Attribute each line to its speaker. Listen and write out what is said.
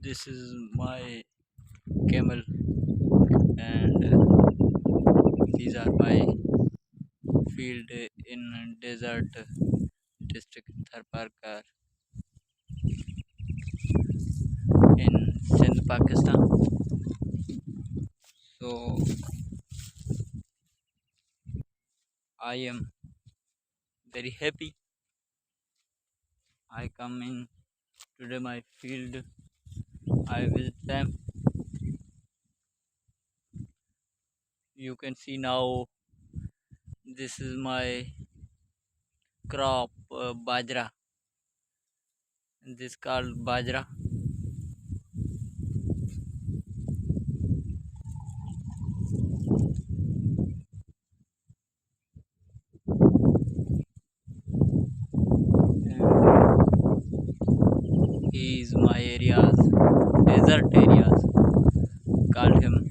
Speaker 1: This is my camel, and these are my field in desert district Tharparkar in Sindh, Pakistan. So I am very happy. I come in today my field. I visit them. You can see now. This is my crop bajra. This called bajra. And he is my areas, desert areas. Called him